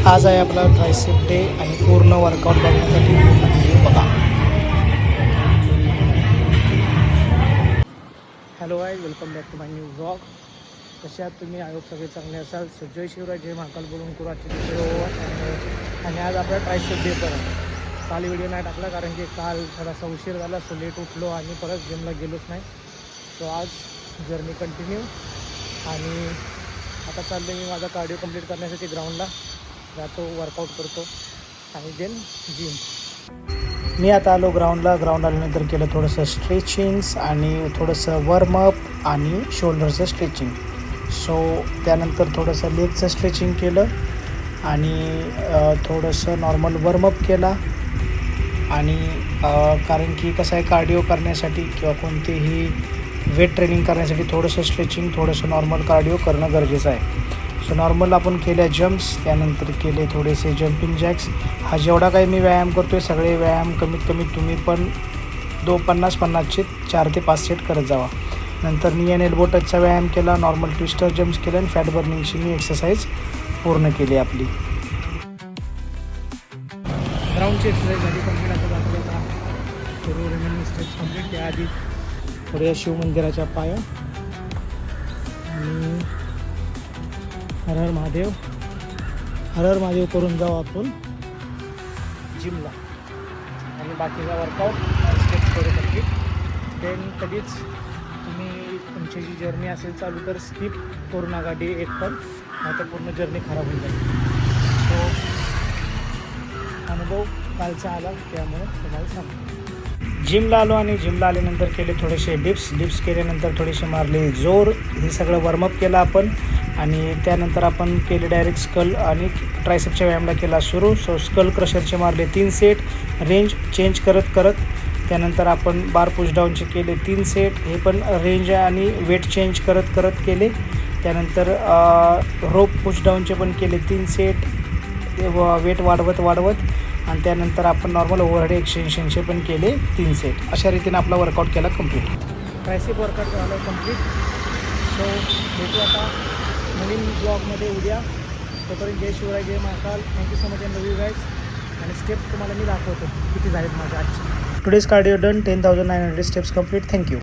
आज आहे आपला ट्रायसेप डे आणि पूर्ण वर्कआउट बघण्यासाठी पूर्ण व्हिडिओ बघा. Hello guys, welcome back to my new blog. कसे आहात तुम्ही? आयोग सगळे चांगले असाल. जय शिवराय, जय महाकाल बोलून करू आजची व्हिडिओ. आणि आज आपला ट्रायसेप डे पण आहे. काल व्हिडिओ नाही टाकला कारण की काल थोडासा उशीर झाला, सो लेट उठलो आणि परत जिमला गेलोच नाही. सो आज जर्नी कंटिन्यू. आणि आता चाललो मी माझा कार्डिओ कंप्लीट करण्यासाठी ग्राउंडला जातो, वर्कआउट करतो आणि देन जिम. मी आता आलो ग्राउंडला. ग्राउंड आल्यानंतर केलं थोडंसं स्ट्रेचिंग्स आणि थोडंसं वॉर्मअप आणि शोल्डरचं स्ट्रेचिंग. सो त्यानंतर थोडंसं लेगचं स्ट्रेचिंग केलं आणि थोडंसं नॉर्मल वॉर्मअप केला. आणि कारण की कसं आहे, कार्डिओ करण्यासाठी किंवा कोणतेही वेट ट्रेनिंग करण्यासाठी थोडंसं स्ट्रेचिंग, थोडंसं नॉर्मल कार्डिओ करणं गरजेचं आहे. सो नॉर्मल आपण केल्या जम्प्स, त्यानंतर केले थोडेसे जम्पिंग जॅक्स. हा जेवढा काही मी व्यायाम करतो आहे सगळे व्यायाम कमीत कमी तुम्ही पण 50-50चे 4 ते 5 सेट करत जावा. नंतर नी अँड एल्बो टचचा व्यायाम केला, नॉर्मल ट्विस्टर जम्प्स केले आणि फॅट बर्निंगची मी एक्सरसाइज पूर्ण केली आपली. ग्राउंडची एक्सरसाइज झाली कंप्लीट. आता जाता सर्व रिमेनिंग स्टेप्स कंप्लीट. त्याआधी थोड्या शिवमंदिराच्या पाया आणि हर हर महादेव, हर हर महादेव करून जाऊ आपण जिमला. आणि बाकीचा वर्कआउट स्टेप्स करू कंप्लीट. देन कधीच तुम्ही तुमची जी जर्नी असेल चालू तर स्किप करू नका डे एक पण, नाही तर पूर्ण जर्नी खराब होऊन जाईल. सो अनुभव कालचा आला त्यामुळे तुम्हाला सांगतो. जिमला आलो आणि जिमला आल्यानंतर केले थोडेसे डिप्स केल्यानंतर थोडेसे मारले जोर. हे सगळं वॉर्मअप केलं आपण. आणि त्यानंतर आपण केले डायरेक्ट स्कल आणि ट्रायसेपच्या व्यायामला केला सुरू. सो स्कल क्रशरचे मारले 3 सेट रेंज चेंज करत. त्यानंतर आपण बार पुशडाऊनचे केले 3 सेट, हे पण रेंज आणि वेट चेंज करत केले. त्यानंतर रोप पुशडाऊनचे पण केले 3 सेट, वेट वाढवत. आणि त्यानंतर आपण नॉर्मल ओव्हरहेड एक्सटेन्शनचे पण केले 3 सेट. अशा रीतीने आपला वर्कआउट केला कंप्लीट. ट्रायसेप वर्कआउट झालं कंप्लीट. सो भेटू आता नवीन ब्लॉगमध्ये उद्या. तोपर्यंत जय शिवराय, जय Mahakal. Thank you so much and love you guys. आणि स्टेप्स तुम्हाला मी दाखवतो किती झालेत माझ्या आजचे. Today's cardio done. 10,900 steps complete. Thank you.